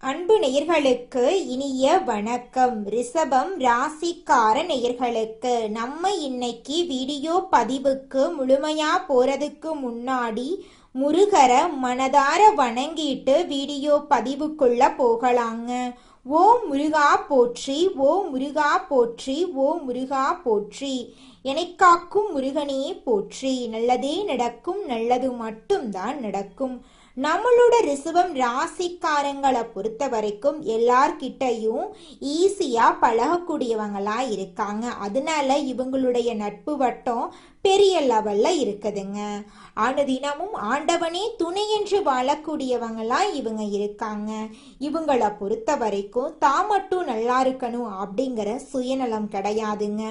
அன்பு நேயர்களுக்கு இனிய வணக்கம். ரிஷபம் ராசிக்கார நேயர்களுக்கு நம்ம இன்னைக்கு வீடியோ பதிவுக்கு முழுமையா போறதுக்கு முன்னாடி முருகரை மனதார வணங்கிட்டு வீடியோ பதிவுக்குள்ள போகலாங்க. ஓம் முருகா போற்றி, ஓம் முருகா போற்றி, ஓம் முருகா போற்றி. எனக்காக்கும் முருகனே போற்றி. நல்லதே நடக்கும், நல்லது மட்டும்தான் நடக்கும். நம்மளோட ரிஷபம் ராசிக்காரங்களை பொறுத்த வரைக்கும் எல்லார்கிட்டையும் ஈஸியா பழகக்கூடியவங்களா இருக்காங்க. அதனால இவங்களுடைய நட்பு வட்டம் பெரிய லெவல்ல இருக்குதுங்க. அனுதினமும் ஆண்டவனே துணை என்று வாழக்கூடியவங்களா இவங்க இருக்காங்க. இவங்களை பொறுத்த வரைக்கும் தான் மட்டும் நல்லா இருக்கணும் அப்படிங்கிற சுயநலம் கிடையாதுங்க.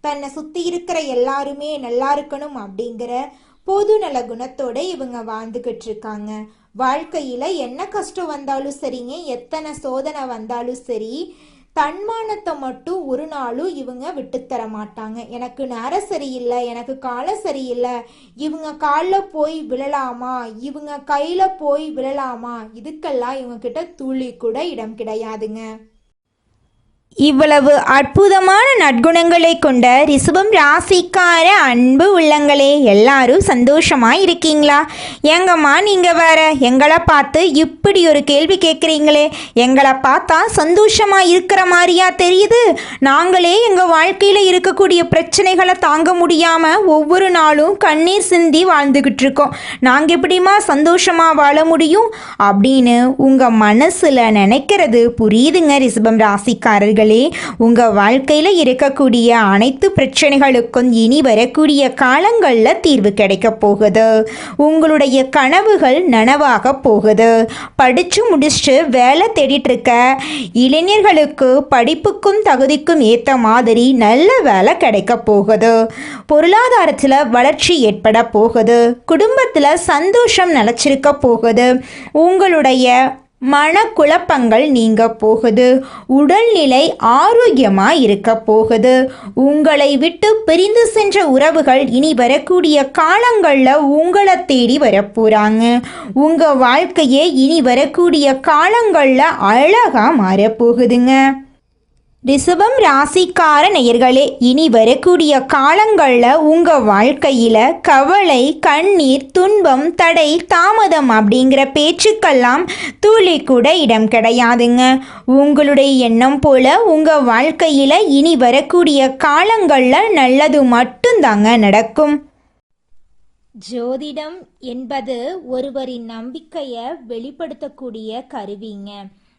தன்னை சுத்தி இருக்கிற எல்லாருமே நல்லா இருக்கணும் அப்படிங்கிற பொது நல குணத்தோட இவங்க வாழ்ந்துகிட்டு இருக்காங்க. வாழ்க்கையில என்ன கஷ்டம் வந்தாலும் சரிங்க, எத்தனை சோதனை வந்தாலும் சரி, தன்மானத்தை மட்டும் ஒரு நாளும் இவங்க விட்டுத்தர மாட்டாங்க. எனக்கு நேரம் சரியில்லை, எனக்கு காலம் சரியில்லை, இவங்க காலில் போய் விழலாமா, இவங்க கையில போய் விழலாமா, இதுக்கெல்லாம் இவங்க கிட்ட துளி கூட இடம் கிடையாதுங்க. இவ்வளவு அற்புதமான நற்குணங்களை கொண்ட ரிஷபம் ராசிக்கார அன்பு உள்ளங்களே, எல்லாரும் சந்தோஷமா இருக்கீங்களா? எங்கம்மா நீங்க வேற எங்களை பார்த்து இப்படி ஒரு கேள்வி கேட்குறீங்களே, எங்களை பார்த்தா சந்தோஷமா இருக்கிற மாதிரியா தெரியுது? நாங்களே எங்க வாழ்க்கையில இருக்கக்கூடிய பிரச்சனைகளை தாங்க முடியாம ஒவ்வொரு நாளும் கண்ணீர் சிந்தி வாழ்ந்துகிட்டு இருக்கோம். நாங்க எப்படிமா சந்தோஷமா வாழ முடியும் அப்படின்னு உங்க மனசுல நினைக்கிறது புரியுதுங்க. ரிஷபம் ராசிக்காரர்கள், உங்க வாழ்க்கையில இருக்கக்கூடிய அனைத்து பிரச்சனைகளுக்கும் இனி வரக்கூடிய காலங்கள்ல தீர்வு கிடைக்க போகுது. உங்களுடைய கனவுகள் நனவாக போகுது. படிச்சு முடிச்சுட்டு வேலை தேடிட்டு இருக்க இளைஞர்களுக்கு படிப்புக்கும் தகுதிக்கும் ஏத்த மாதிரி நல்ல வேலை கிடைக்க போகுது. பொருளாதாரத்துல வளர்ச்சி ஏற்பட போகுது. குடும்பத்துல சந்தோஷம் நிலைச்சிருக்க போகுது. உங்களுடைய மனக்குழப்பங்கள் நீங்க போகுது. உடல்நிலை ஆரோக்கியமா இருக்க போகுது. உங்களை விட்டு பிரிந்து சென்ற உறவுகள் இனி வரக்கூடிய காலங்கள்ல உங்களை தேடி வரப்போறாங்க. உங்க வாழ்க்கையே இனி வரக்கூடிய காலங்கள்ல அழகா மாறப்போகுதுங்க. ரிஷபம் ராசிக்கார நேயர்களே, இனி வரக்கூடிய காலங்களில் உங்கள் வாழ்க்கையில் கவலை, கண்ணீர், துன்பம், தடை, தாமதம் அப்படிங்கிற பேச்சுக்கெல்லாம் துளி கூட இடம் கிடையாதுங்க. உங்களுடைய எண்ணம் போல உங்கள் வாழ்க்கையில் இனி வரக்கூடிய காலங்களில் நல்லது மட்டும்தாங்க நடக்கும். ஜோதிடம் என்பது ஒருவரின் நம்பிக்கையை வெளிப்படுத்தக்கூடிய கருவிங்க.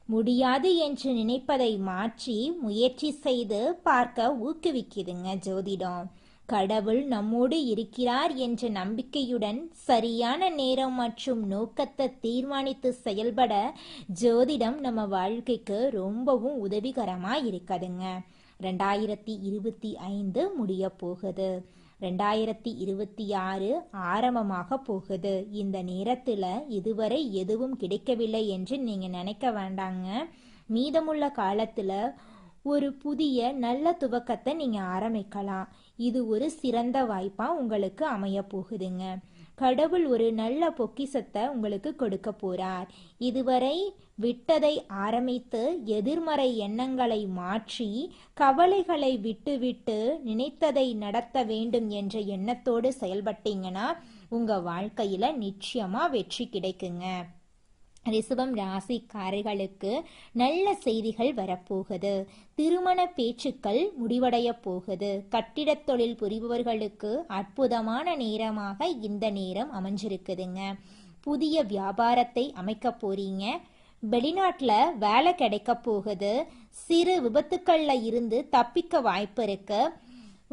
முடியாது என்று நினைப்பதை மாற்றி முயற்சி செய்து பார்க்க ஊக்குவிக்குதுங்க ஜோதிடம். கடவுள் நம்மோடு இருக்கிறார் என்ற நம்பிக்கையுடன் சரியான நேரம் மற்றும் நோக்கத்தை தீர்மானித்து செயல்பட ஜோதிடம் நம்ம வாழ்க்கைக்கு ரொம்பவும் உதவிகரமாக இருக்குதுங்க. 2025 முடிய போகுது. 2026 ஆரம்பமாக போகுது. இந்த நேரத்தில் இதுவரை எதுவும் கிடைக்கவில்லை என்று நீங்கள் நினைக்க வேண்டாங்க. மீதமுள்ள காலத்தில் ஒரு புதிய நல்ல துவக்கத்தை நீங்கள் ஆரம்பிக்கலாம். இது ஒரு சிறந்த வாய்ப்பாக உங்களுக்கு அமைய போகுதுங்க. கடவுள் ஒரு நல்ல பொக்கிஷத்தை உங்களுக்கு கொடுக்க போறார். இதுவரை விட்டதை ஆரம்பித்து எதிர்மறை எண்ணங்களை மாற்றி கவலைகளை விட்டுவிட்டு நினைத்ததை நடத்த வேண்டும் என்ற எண்ணத்தோடு செயல்பட்டீங்கன்னா உங்க வாழ்க்கையில நிச்சயமா வெற்றி கிடைக்குங்க. ரிஷபம் ராசிக்காரர்களுக்கு நல்ல செய்திகள் வரப்போகுது. திருமண பேச்சுக்கள் முடிவடைய போகுது. கட்டிடத் தொழில் புரிபவர்களுக்கு அற்புதமான நேரமாக இந்த நேரம் அமைஞ்சிருக்குதுங்க. புதிய வியாபாரத்தை அமைக்க போறீங்க. வெளிநாட்டில் வேலை கிடைக்க போகுது. சிறு விபத்துக்கள்ல இருந்து தப்பிக்க வாய்ப்பு இருக்கு.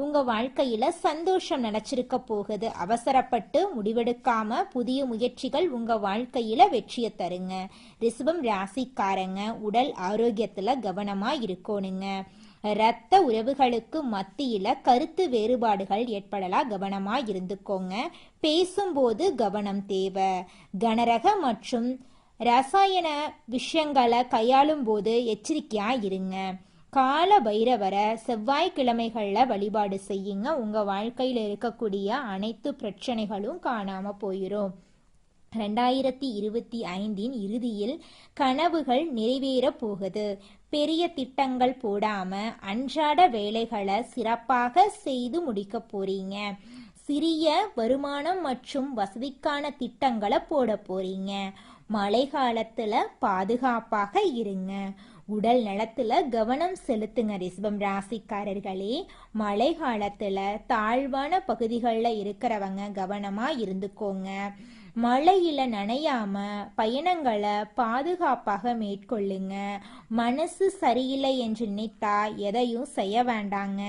உங்க வாழ்க்கையில சந்தோஷம் நினைச்சிருக்க போகுது. அவசரப்பட்டு முடிவெடுக்காம புதிய முயற்சிகள் உங்க வாழ்க்கையில வெற்றியை தருங்க. ரிஷபம் ராசிக்காரங்க உடல் ஆரோக்கியத்துல கவனமா இருக்கணுங்க. இரத்த உறவுகளுக்கு மத்தியில கருத்து வேறுபாடுகள் ஏற்படலாம், கவனமா இருந்துக்கோங்க. பேசும்போது கவனம் தேவை. கனரக மற்றும் ரசாயன விஷயங்களை கையாளும் போது எச்சரிக்கையா இருங்க. கால பைரவரை செவ்வாய்க்கிழமைகளில் வழிபாடு செய்யுங்க. உங்கள் வாழ்க்கையில் இருக்கக்கூடிய அனைத்து பிரச்சனைகளும் காணாமல் போயிடும். 2025 இறுதியில் கனவுகள் நிறைவேறப் போகுது. பெரிய திட்டங்கள் போடாம அன்றாட வேலைகளை சிறப்பாக செய்து முடிக்க போறீங்க. சிறிய வருமானம் மற்றும் வசதிக்கான திட்டங்களை போட போறீங்க. மழை காலத்துல பாதுகாப்பாக இருங்க. உடல் நலத்துல கவனம் செலுத்துங்க. ரிஷபம் ராசிக்காரர்களே, மழை காலத்துல தாழ்வான பகுதிகளில் இருக்கிறவங்க கவனமா இருந்துக்கோங்க. மழையில நனையாம பயணங்களை பாதுகாப்பாக மேற்கொள்ளுங்க. மனசு சரியில்லை என்று நினைத்தா எதையும் செய்ய வேண்டாங்க.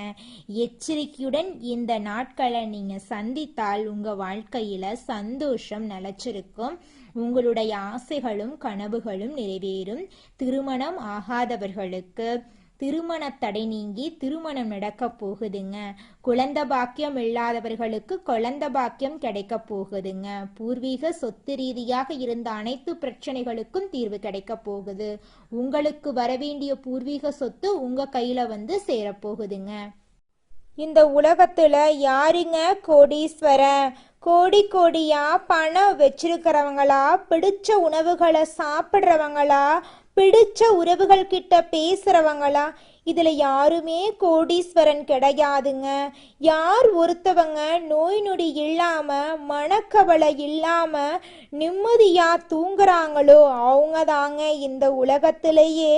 எச்சரிக்கையுடன் இந்த நாட்களை நீங்க சந்தித்தால் உங்க வாழ்க்கையில சந்தோஷம் நிலைச்சிருக்கும். உங்களுடைய ஆசைகளும் கனவுகளும் நிறைவேறும். திருமணம் ஆகாதவர்களுக்கு திருமண தடை நீங்கி திருமணம் நடக்க போகுதுங்க. குழந்தை பாக்கியம் இல்லாதவர்களுக்கு குழந்தை பாக்கியம் கிடைக்க போகுதுங்க. பூர்வீக சொத்து ரீதியாக இருந்த அனைத்து பிரச்சனைகளுக்கும் தீர்வு கிடைக்க போகுது. உங்களுக்கு வரவேண்டிய பூர்வீக சொத்து உங்க கையில வந்து சேரப்போகுதுங்க. இந்த உலகத்துல யாருங்க கோடீஸ்வரன்? கோடி கோடியா பணம் வச்சிருக்கிறவங்களா, பிடிச்ச உணவுகளை சாப்பிட்றவங்களா, பிடிச்ச உறவுகள் கிட்ட பேசுறவங்களா? இதுல யாருமே கோடீஸ்வரன் கிடையாதுங்க. யார் ஒருத்தவங்க நோய் நொடி இல்லாம மனக்கவலை இல்லாம நிம்மதியா தூங்குறாங்களோ அவங்க தாங்க இந்த உலகத்திலேயே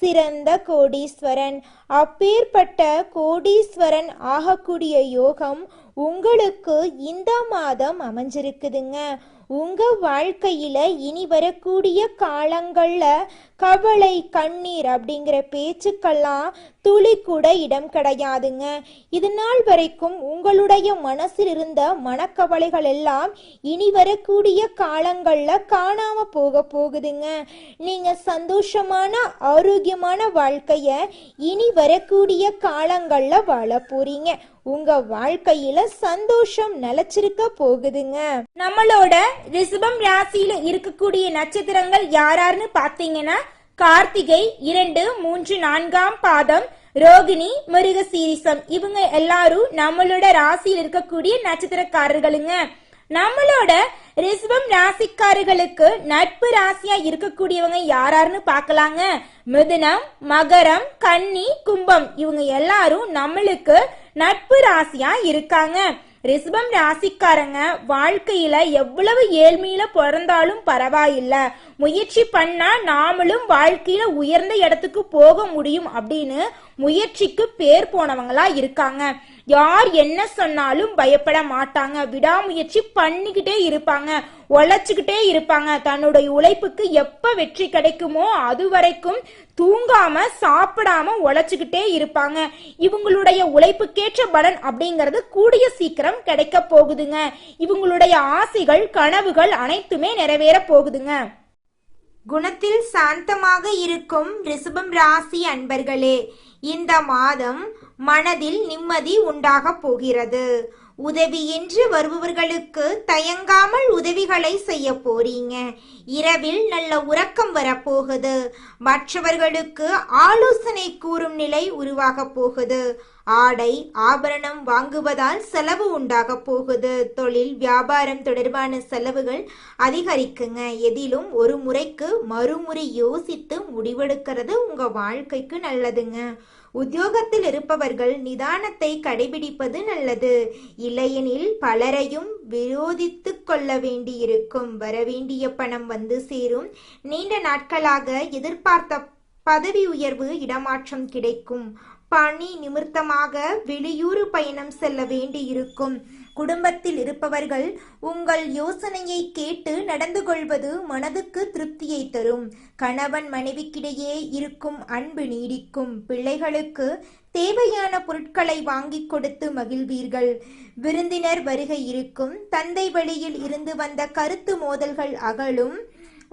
சிறந்த கோடீஸ்வரன். அப்பேற்பட்ட கோடீஸ்வரன் ஆகக்கூடிய யோகம் உங்களுக்கு இந்த மாதம் அமைஞ்சிருக்குதுங்க. உங்க வாழ்க்கையில இனி வரக்கூடிய காலங்கள்ல கவலை கண்ணீர் அப்படிங்கிற பேச்சுக்கெல்லாம் துளி கூட இடம் கிடையாதுங்க. இது நாள் வரைக்கும் உங்களுடைய மனசில் இருந்த மனக்கவலைகள் எல்லாம் இனி வரக்கூடிய காலங்கள்ல காணாம போகுதுங்க. நீங்க சந்தோஷமான ஆரோக்கியமான வாழ்க்கைய இனி வரக்கூடிய காலங்கள்ல வாழ போறீங்க. உங்க வாழ்க்கையில சந்தோஷம் நிலைச்சிருக்க போகுதுங்க. நம்மளோட ரிஷபம் ராசியில இருக்கக்கூடிய நட்சத்திரங்கள் யாராருன்னு பாத்தீங்கன்னா, கார்த்திகை 2, 3, 4ஆம் பாதம், ரோகிணி, மிருகசீரிசம். இவங்க எல்லாரும் நம்மளோட ராசியில் இருக்கக்கூடிய நட்சத்திரக்காரர்களுங்க. நம்மளோட ரிஷபம் ராசிக்காரர்களுக்கு நட்பு ராசியா இருக்கக்கூடியவங்க யாராருன்னு பார்க்கலாங்க. மிதுனம், மகரம், கன்னி, கும்பம். இவங்க எல்லாரும் நம்மளுக்கு நட்பு ராசியா இருக்காங்க. ரிஷபம் ராசிக்காரங்க வாழ்க்கையில எவ்வளவு ஏழ்மையில பிறந்தாலும் பரவாயில்ல, முயற்சி பண்ணா நாமளும் வாழ்க்கையில உயர்ந்த இடத்துக்கு போக முடியும் அப்படின்னு முயற்சிக்கு பேர் போனவங்களா இருக்காங்க. யார் என்ன சொன்னாலும் பயப்பட மாட்டாங்க. விடாமுயற்சி பண்ணிக்கிட்டே இருப்பாங்க, உழைச்சுக்கிட்டே இருப்பாங்க. தன்னுடைய உழைப்புக்கு எப்ப வெற்றி கிடைக்குமோ அது வரைக்கும் தூங்காம சாப்பிடாம உழைச்சுக்கிட்டே இருப்பாங்க. இவங்களுடைய உழைப்புக்கேற்ற பலன் அப்படிங்கிறது கூடிய சீக்கிரம் கிடைக்க போகுதுங்க. இவங்களுடைய ஆசைகள் கனவுகள் அனைத்துமே நிறைவேற போகுதுங்க. குணத்தில் சாந்தமாக இருக்கும் ரிஷபம் ராசி அன்பர்களே, இந்த மாதம் மனதில் நிம்மதி உண்டாக போகிறது. உதவியின்றி வருபவர்களுக்கு தயங்காமல் உதவிகளை செய்ய போறீங்க. இரவில் நல்ல உறக்கம் வரப்போகுது. மற்றவர்களுக்கு ஆலோசனை கூறும் நிலை உருவாக போகுது. ஆடை ஆபரணம் வாங்குவதால் செலவு உண்டாக போகுது. தொழில் வியாபாரம் தொடர்பான செலவுகள் அதிகரிக்குங்க. எதிலும் ஒரு முறைக்கு மறுமுறை யோசித்து முடிவெடுக்கிறது உங்க வாழ்க்கைக்கு நல்லதுங்க. உத்தியோகத்தில் இருப்பவர்கள் நிதானத்தை கடைபிடிப்பது நல்லது. இல்லையெனில் பலரையும் விரோதித்து கொள்ள வேண்டியிருக்கும். வரவேண்டிய பணம் வந்து சேரும். நீண்ட நாட்களாக எதிர்பார்த்த பதவி உயர்வு இடமாற்றம் கிடைக்கும். பணி நிமித்தமாக வெளியூர் பயணம் செல்ல வேண்டியிருக்கும். குடும்பத்தில் இருப்பவர்கள் உங்கள் யோசனையை கேட்டு நடந்து கொள்வது மனதுக்கு திருப்தியை தரும். கணவன் மனைவிக்கிடையே இருக்கும் அன்பு நீடிக்கும். பிள்ளைகளுக்கு தேவையான பொருட்களை வாங்கி கொடுத்து மகிழ்வீர்கள். விருந்தினர் வருகை இருக்கும். தந்தை வழியில் இருந்து வந்த கருத்து மோதல்கள் அகலும்.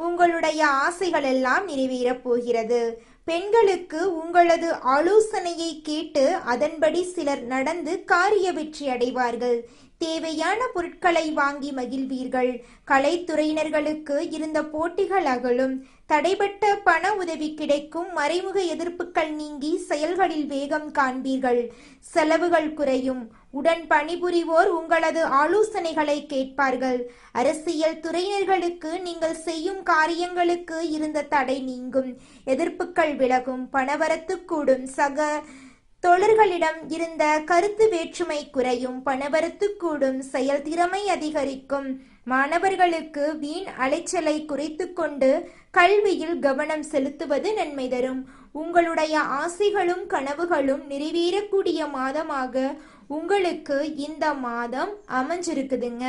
உங்களுடைய ஆசைகள் எல்லாம் நிறைவேறப் போகிறது. பெண்களுக்கு உங்களது ஆலோசனையை கேட்டு அதன்படி சிலர் நடந்து காரிய வெற்றி அடைவார்கள். தேவையான பொருட்களை வாங்கி மகிழ்வீர்கள். கலைத்துறையினர்களுக்கு இருந்த போட்டிகள் அகலும். தடைபட்ட பண உதவி கிடைக்கும். மறைமுக எதிர்ப்புகள் நீங்கி செயல்களில் வேகம் காண்பீர்கள். செலவுகள் குறையும். உடன் பணிபுரிவோர் உங்களது ஆலோசனைகளை கேட்பார்கள். அரசியல் துறையினர்களுக்கு நீங்கள் செய்யும் காரியங்களுக்கு இருந்த தடை நீங்கும். எதிர்ப்புகள் விலகும். பணவரத்து கூடும். சக தொழில்களிடம் இருந்த கருத்து வேற்றுமை குறையும். பணவரத்து கூடும். செயல்திறமை அதிகரிக்கும். மாணவர்களுக்கு வீண் அலைச்சலை குறைத்து கொண்டு கல்வியில் கவனம் செலுத்துவது நன்மை தரும். உங்களுடைய ஆசைகளும் கனவுகளும் நிறைவேறக்கூடிய மாதமாக உங்களுக்கு இந்த மாதம் அமைஞ்சிருக்குதுங்க.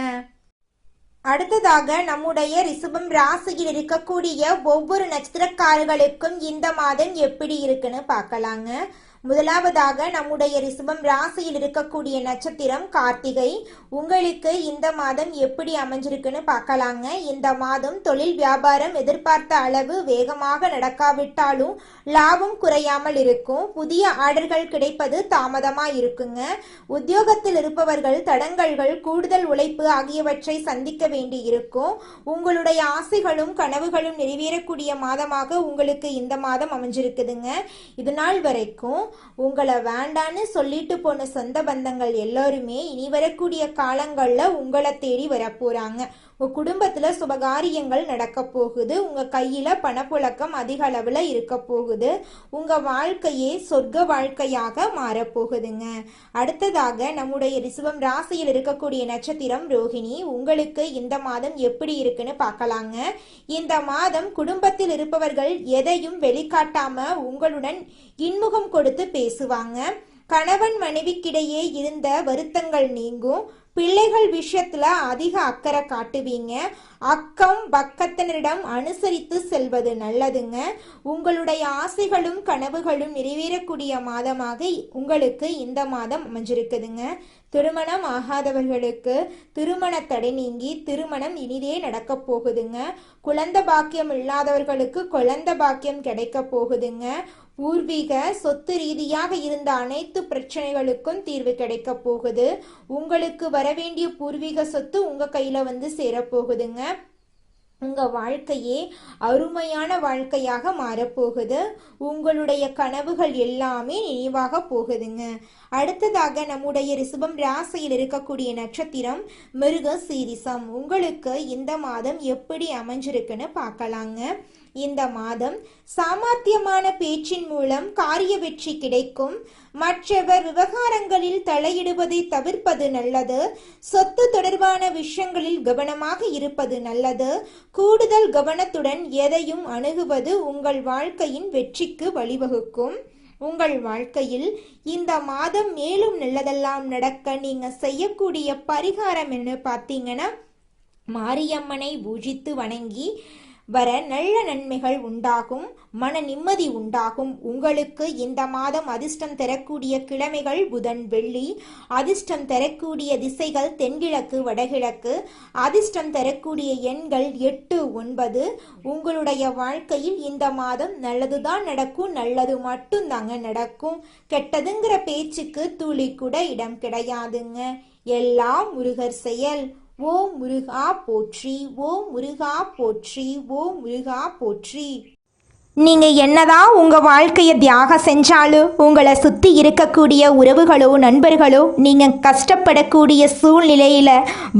அடுத்ததாக நம்முடைய ரிஷபம் ராசியில் இருக்கக்கூடிய ஒவ்வொரு நட்சத்திரக்காரர்களுக்கும் இந்த மாதம் எப்படி இருக்குன்னு பார்க்கலாங்க. முதலாவதாக நம்முடைய ரிஷபம் ராசியில் இருக்கக்கூடிய நட்சத்திரம் கார்த்திகை. உங்களுக்கு இந்த மாதம் எப்படி அமைஞ்சிருக்குன்னு பார்க்கலாங்க. இந்த மாதம் தொழில் வியாபாரம் எதிர்பார்த்த அளவு வேகமாக நடக்காவிட்டாலும் லாபம் குறையாமல் இருக்கும். புதிய ஆர்டர்கள் கிடைப்பது தாமதமா இருக்குங்க. உத்தியோகத்தில் இருப்பவர்கள் தடங்கல்கள், கூடுதல் உழைப்பு ஆகியவற்றை சந்திக்க வேண்டி இருக்கும். உங்களுடைய ஆசைகளும் கனவுகளும் நிறைவேறக்கூடிய மாதமாக உங்களுக்கு இந்த மாதம் அமைஞ்சிருக்குதுங்க. இது நாள் வரைக்கும் உங்களை வேண்டான்னு சொல்லிட்டு போன சொந்த பந்தங்கள் எல்லாருமே இனி வரக்கூடிய காலங்கள்ல உங்களை தேடி வரப்போறாங்க. உங்க குடும்பத்துல சுபகாரியங்கள் நடக்க போகுது. உங்க கையில பணப்புழக்கம் அதிக அளவுல இருக்க போகுது. உங்க வாழ்க்கையே சொர்க்க வாழ்க்கையாக மாறப்போகுதுங்க. அடுத்ததாக நம்முடைய ரிஷபம் ராசியில் இருக்கக்கூடிய நட்சத்திரம் ரோகிணி. உங்களுக்கு இந்த மாதம் எப்படி இருக்குன்னு பார்க்கலாங்க. இந்த மாதம் குடும்பத்தில் இருப்பவர்கள் எதையும் வெளிக்காட்டாம உங்களுடன் இன்முகம் கொடுத்து பேசுவாங்க. கணவன் மனைவிக்கிடையே இருந்த வருத்தங்கள் நீங்கும். பிள்ளைகள் விஷயத்துல அதிக அக்கறை காட்டுவீங்க. அக்கம் பக்கத்தினரிடம் அனுசரித்து செல்வது நல்லதுங்க. உங்களுடைய ஆசைகளும் கனவுகளும் நிறைவேறக்கூடிய மாதமாக உங்களுக்கு இந்த மாதம் அமைஞ்சிருக்குதுங்க. திருமணம் ஆகாதவர்களுக்கு திருமண தடை நீங்கி திருமணம் இனிதே நடக்க போகுதுங்க. குழந்தை பாக்கியம் இல்லாதவர்களுக்கு குழந்தை பாக்கியம் கிடைக்க போகுதுங்க. பூர்வீக சொத்து ரீதியாக இருந்த அனைத்து பிரச்சனைகளுக்கும் தீர்வு கிடைக்க போகுது. உங்களுக்கு வரவேண்டிய பூர்வீக சொத்து உங்க கையில வந்து சேரப்போகுதுங்க. உங்க வாழ்க்கையே அருமையான வாழ்க்கையாக மாறப்போகுது. உங்களுடைய கனவுகள் எல்லாமே நினைவாக போகுதுங்க. அடுத்ததாக நம்முடைய ரிஷபம் ராசியில் இருக்கக்கூடிய நட்சத்திரம் மிருக சீரிசம். உங்களுக்கு இந்த மாதம் எப்படி அமைஞ்சிருக்குன்னு பார்க்கலாங்க. இந்த மாதம் சாமர்த்தியமான பேச்சின் மூலம் காரிய வெற்றி கிடைக்கும். மற்றவர் விவகாரங்களில் தலையிடுவதை தவிர்ப்பது நல்லது. சொத்து தொடர்பான விஷயங்களில் கவனமாக இருப்பது நல்லது. கூடுதல் கவனத்துடன் எதையும் அணுகுவது உங்கள் வாழ்க்கையின் வெற்றிக்கு வழிவகுக்கும். உங்கள் வாழ்க்கையில் இந்த மாதம் மேலும் நல்லதெல்லாம் நடக்க நீங்க செய்யக்கூடிய பரிகாரம் என்ன பார்த்தீங்கன்னா, மாரியம்மனை பூஜித்து வணங்கி வர நல்ல நன்மைகள் உண்டாகும். மன நிம்மதி உண்டாகும். உங்களுக்கு இந்த மாதம் அதிர்ஷ்டம் தரக்கூடிய கிழமைகள் புதன் வெள்ளி. அதிர்ஷ்டம் தரக்கூடிய திசைகள் தென்கிழக்கு வடகிழக்கு. அதிர்ஷ்டம் தரக்கூடிய எண்கள் 8 9. உங்களுடைய வாழ்க்கையில் இந்த மாதம் நல்லதுதான் நடக்கும். நல்லது மட்டும் தாங்க நடக்கும். கெட்டதுங்கிற பேச்சுக்கு துளி கூட இடம் கிடையாதுங்க. எல்லாம் முருகர் செயல். ஓம் முருகா போற்றி. ஓம் முருகா போற்றி. ஓம் முருகா போற்றி. நீங்கள் என்னதான் உங்கள் வாழ்க்கையை தியாகம் செஞ்சாலும் உங்களை சுற்றி இருக்கக்கூடிய உறவுகளோ நண்பர்களோ நீங்கள் கஷ்டப்படக்கூடிய சூழ்நிலையில்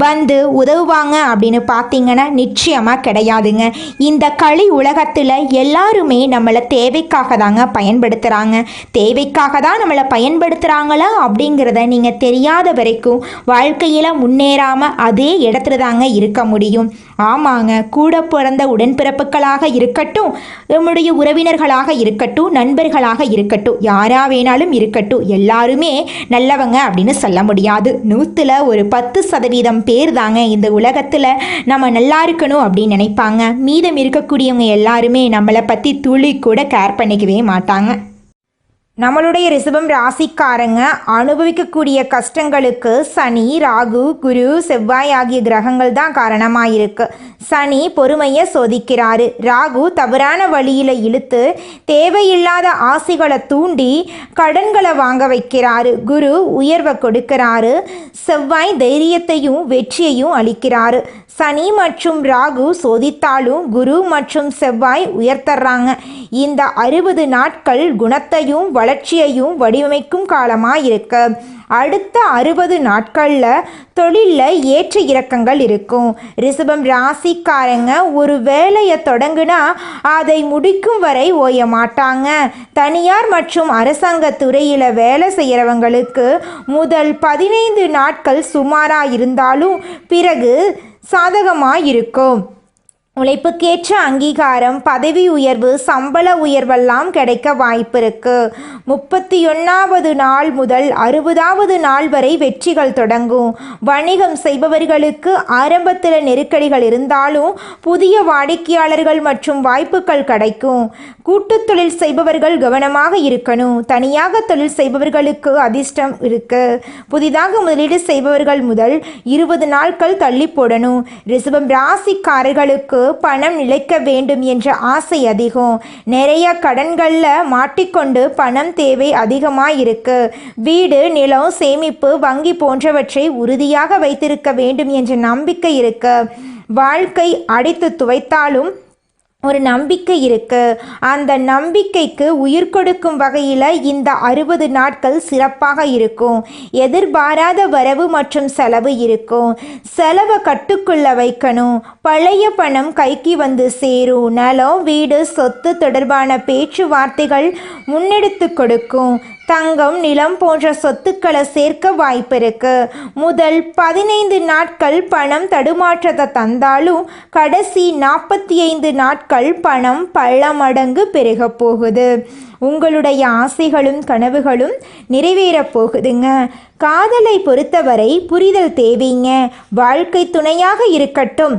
வந்து உதவுவாங்க அப்படின்னு பார்த்தீங்கன்னா நிச்சயமாக கிடையாதுங்க. இந்த களி உலகத்தில் எல்லாருமே நம்மளை தேவைக்காக தாங்க பயன்படுத்துகிறாங்க. தேவைக்காக தான் நம்மளை பயன்படுத்துகிறாங்களா அப்படிங்கிறத நீங்கள் தெரியாத வரைக்கும் வாழ்க்கையில் முன்னேறாமல் அதே இடத்துல தாங்க இருக்க முடியும். ஆமாங்க, கூட பிறந்த உடன்பிறப்புகளாக இருக்கட்டும், நம்முடைய உறவினர்களாக இருக்கட்டும், நண்பர்களாக இருக்கட்டும், யாரா வேணாலும் இருக்கட்டும், எல்லாருமே நல்லவங்க அப்படின்னு சொல்ல முடியாது. 100ல் ஒரு 10% பேர் தாங்க இந்த உலகத்தில் நம்ம நல்லா இருக்கணும் அப்படின்னு நினைப்பாங்க. மீதம் இருக்கக்கூடியவங்க எல்லாருமே நம்மளை பற்றி துளி கூட கேர் பண்ணிக்கவே மாட்டாங்க. நம்மளுடைய ரிஷபம் ராசிக்காரங்க அனுபவிக்கக்கூடிய கஷ்டங்களுக்கு சனி, ராகு, குரு, செவ்வாய் ஆகிய கிரகங்கள் தான் காரணமாக இருக்கு. சனி பொறுமையை சோதிக்கிறாரு. ராகு தவறான வழியில் இழுத்து தேவையில்லாத ஆசைகளை தூண்டி கடன்களை வாங்க வைக்கிறாரு. குரு உயர்வை கொடுக்கிறாரு. செவ்வாய் தைரியத்தையும் வெற்றியையும் அளிக்கிறாரு. சனி மற்றும் ராகு சோதித்தாலும் குரு மற்றும் செவ்வாய் உயர்த்தர்றாங்க. இந்த 60 நாட்கள் குணத்தையும் வளர்ச்சியையும் வடிவமைக்கும் காலமாக இருக்கு. அடுத்த 60 நாட்களில் தொழிலில் ஏற்ற இறக்கங்கள் இருக்கும். ரிஷபம் ராசிக்காரங்க ஒரு வேலையை தொடங்குனா அதை முடிக்கும் வரை ஓய மாட்டாங்க. தனியார் மற்றும் அரசாங்க துறையில் வேலை செய்கிறவங்களுக்கு முதல் 15 நாட்கள் சுமாராக இருந்தாலும் பிறகு சாதகமாக இருக்கும். உழைப்புக்கேற்ற அங்கீகாரம், பதவி உயர்வு, சம்பள உயர்வெல்லாம் கிடைக்க வாய்ப்பு இருக்கு. 31வது நாள் முதல் 60வது நாள் வரை வெற்றிகள் தொடங்கும். வணிகம் செய்பவர்களுக்கு ஆரம்பத்தில் நெருக்கடிகள் இருந்தாலும் புதிய வாடிக்கையாளர்கள் மற்றும் வாய்ப்புகள் கிடைக்கும். கூட்டுத் தொழில் செய்பவர்கள் கவனமாக இருக்கணும். தனியாக தொழில் செய்பவர்களுக்கு அதிர்ஷ்டம் இருக்கு. புதிதாக முதலீடு செய்பவர்கள் முதல் 20 நாட்கள் தள்ளி போடணும். ரிஷபம் ராசிக்காரர்களுக்கு பணம் நிலைக்க வேண்டும் என்ற ஆசை அதிகம். நிறைய கடன்களில் மாட்டிக்கொண்டு பணம் தேவை அதிகமாக இருக்கு. வீடு, நிலம், சேமிப்பு, வங்கி போன்றவற்றை உறுதியாக வைத்திருக்க வேண்டும் என்ற நம்பிக்கை இருக்கு. வாழ்க்கை அடித்து துவைத்தாலும் ஒரு நம்பிக்கை இருக்கு. அந்த நம்பிக்கைக்கு உயிர் கொடுக்கும் வகையில் இந்த 60 நாட்கள் சிறப்பாக இருக்கும். எதிர்பாராத வரவு மற்றும் செலவு இருக்கும். செலவை கட்டுக்குள்ள வைக்கணும். பழைய பணம் கைக்கு வந்து சேரும். நிலம், வீடு, சொத்து தொடர்பான பேச்சுவார்த்தைகள் முன்னெடுத்து கொடுக்கும். தங்கம், நிலம் போன்ற சொத்துக்களை சேர்க்க வாய்ப்பு இருக்கு. முதல் 15 நாட்கள் பணம் தடுமாற்றத்தை தந்தாலும் கடைசி 45 நாட்கள் பணம் பல மடங்கு பெருக போகுது. உங்களுடைய ஆசைகளும் கனவுகளும் நிறைவேறப் போகுதுங்க. காதலை பொறுத்தவரை புரிதல் தேவைங்க. வாழ்க்கை துணையாக இருக்கட்டும்,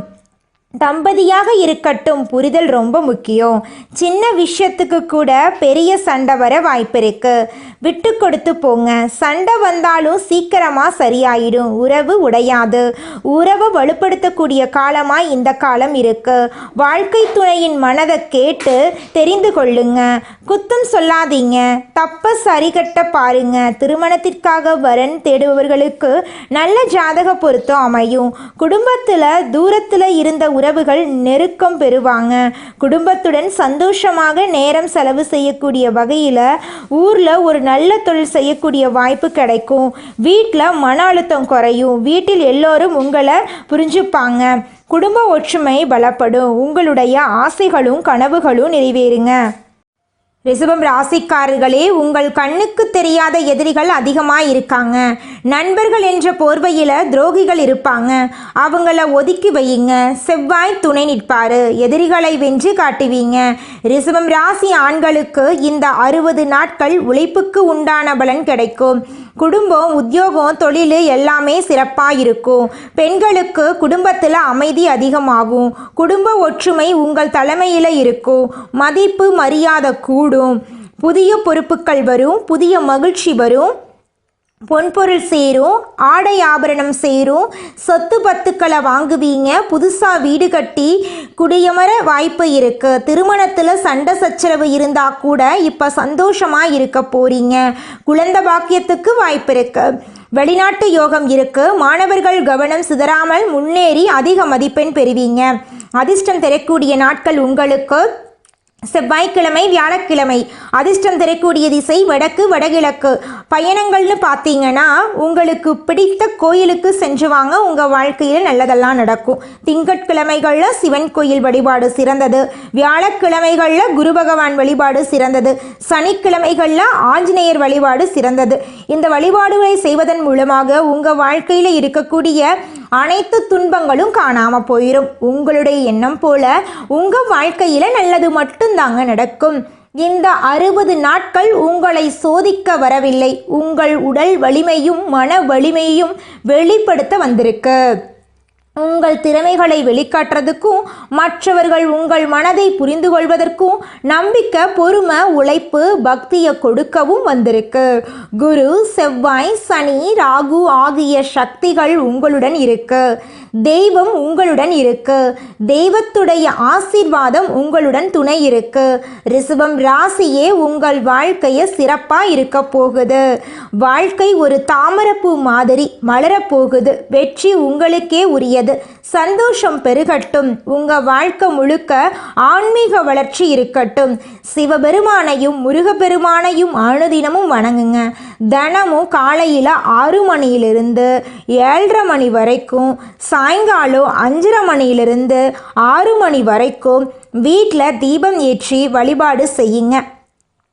தம்பதியாக இருக்கட்டும், புரிதல் ரொம்ப முக்கியம். சின்ன விஷயத்துக்கு கூட பெரிய சண்டை வர வாய்ப்பு இருக்கு. விட்டு கொடுத்து போங்க. சண்டை வந்தாலும் சீக்கிரமாக சரியாயிடும். உறவு உடையாது. உறவை வலுப்படுத்தக்கூடிய காலமாக இந்த காலம் இருக்கு. வாழ்க்கை துணையின் மனதை கேட்டு தெரிந்து கொள்ளுங்க. குத்தம் சொல்லாதீங்க. தப்ப சரிகட்ட பாருங்க. திருமணத்திற்காக வரன் தேடுபவர்களுக்கு நல்ல ஜாதக பொருத்தம் அமையும். குடும்பத்தில் தூரத்தில் இருந்த உறவுகள் நெருக்கம் பெறுவாங்க. குடும்பத்துடன் சந்தோஷமாக நேரம் செலவு செய்யக்கூடிய வகையில் ஊரில் ஒரு நல்ல தொழில் செய்யக்கூடிய வாய்ப்பு கிடைக்கும். வீட்டில் மன அழுத்தம் குறையும். வீட்டில் எல்லோரும் உங்களை புரிஞ்சுப்பாங்க. குடும்ப ஒற்றுமை பலப்படும். உங்களுடைய ஆசைகளும் கனவுகளும் நிறைவேறுங்க. ரிஷபம் ராசிக்காரர்களே, உங்கள் கண்ணுக்கு தெரியாத எதிரிகள் அதிகமாக இருக்காங்க. நண்பர்கள் என்ற போர்வையில் துரோகிகள் இருப்பாங்க. அவங்கள ஒதுக்கி வையுங்க. செவ்வாய் துணை நிற்பார். எதிரிகளை வென்று காட்டுவீங்க. ரிஷபம் ராசி ஆண்களுக்கு இந்த 60 நாட்கள் உழைப்புக்கு உண்டான பலன் கிடைக்கும். குடும்பம், உத்தியோகம், தொழில் எல்லாமே சிறப்பாக இருக்கும். பெண்களுக்கு குடும்பத்தில் அமைதி அதிகமாகும். குடும்ப ஒற்றுமை உங்கள் தலைமையில் இருக்கும். மதிப்பு மரியாதை கூடும். புதிய பொறுப்புகள் வரும். புதிய மகிழ்ச்சி வரும். பொன்பொருள் சேரும். ஆடை ஆபரணம் சேரும். சொத்து பத்துக்களை வாங்குவீங்க. புதுசாக வீடு கட்டி குடியமர வாய்ப்பு இருக்குது. திருமணத்தில் சண்டை சச்சரவு இருந்தால் கூட இப்போ சந்தோஷமாக இருக்க போகிறீங்க. குழந்தை பாக்கியத்துக்கு வாய்ப்பு இருக்குது. வெளிநாட்டு யோகம் இருக்குது. மாணவர்கள் கவனம் சிதறாமல் முன்னேறி அதிக மதிப்பெண் பெறுவீங்க. அதிர்ஷ்டம் தரக்கூடிய நாட்கள் உங்களுக்கு செவ்வாய்க்கிழமை, வியாழக்கிழமை. அதிர்ஷ்டம் தரக்கூடிய திசை வடக்கு, வடகிழக்கு. பயணங்கள்னு பார்த்தீங்கன்னா உங்களுக்கு பிடித்த கோயிலுக்கு சென்று வாங்க. உங்கள் வாழ்க்கையில் நல்லதெல்லாம் நடக்கும். திங்கட்கிழமைகளில் சிவன் கோயில் வழிபாடு சிறந்தது. வியாழக்கிழமைகளில் குரு பகவான் வழிபாடு சிறந்தது. சனிக்கிழமைகளில் ஆஞ்சநேயர் வழிபாடு சிறந்தது. இந்த வழிபாடுகளை செய்வதன் மூலமாக உங்கள் வாழ்க்கையில் இருக்கக்கூடிய அனைத்து துன்பங்களும் காணாமல் போயிடும். உங்களுடைய எண்ணம் போல உங்கள் வாழ்க்கையில் நல்லது மட்டும்தாங்க நடக்கும். இந்த 60 நாட்கள் உங்களை சோதிக்க வரவில்லை. உங்கள் உடல் வலிமையும் மன வலிமையும் வெளிப்படுத்த வந்திருக்கு. உங்கள் திறமைகளை வெளிக்காட்டுறதுக்கும் மற்றவர்கள் உங்கள் மனதை புரிந்து கொள்வதற்கும் நம்பிக்கை, பொறுமை, உழைப்பு, பக்தியை கொடுக்கவும் வந்திருக்கு. குரு, செவ்வாய், சனி, ராகு ஆகிய சக்திகள் உங்களுடன் இருக்கு. தெய்வம் உங்களுடன் இருக்கு. தெய்வத்துடைய ஆசீர்வாதம் உங்களுடன் துணை இருக்கு. ரிஷபம் ராசியே உங்கள் வாழ்க்கையை சிறப்பாக இருக்க போகுது. வாழ்க்கை ஒரு தாமரப்பூ மாதிரி மலரப்போகுது. வெற்றி உங்களுக்கே உரியது. நல்லது. சந்தோஷம் பெருகட்டும். உங்கள் வாழ்க்கை முழுக்க ஆன்மீக வளர்ச்சி இருக்கட்டும். சிவபெருமானையும் முருகப்பெருமானையும் அனுதினமும் வணங்குங்க. தினமும் காலையில் 6 மணியிலிருந்து 7:30 மணி வரைக்கும், சாயங்காலம் 5:30 மணியிலிருந்து 6 மணி வரைக்கும் வீட்டில் தீபம் ஏற்றி வழிபாடு செய்யுங்க.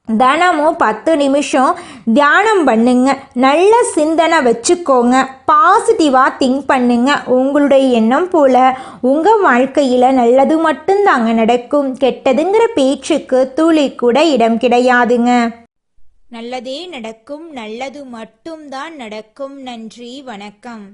தினமும் 10 நிமிஷம் தியானம் பண்ணுங்க. நல்ல சிந்தனை வச்சுக்கோங்க. பாசிட்டிவாக திங்க் பண்ணுங்க. உங்களுடைய எண்ணம் போல் உங்கள் வாழ்க்கையில் நல்லது மட்டும்தாங்க நடக்கும். கெட்டதுங்கிற பேச்சுக்கு துளி கூட இடம் கிடையாதுங்க. நல்லதே நடக்கும். நல்லது மட்டும்தான் நடக்கும். நன்றி, வணக்கம்.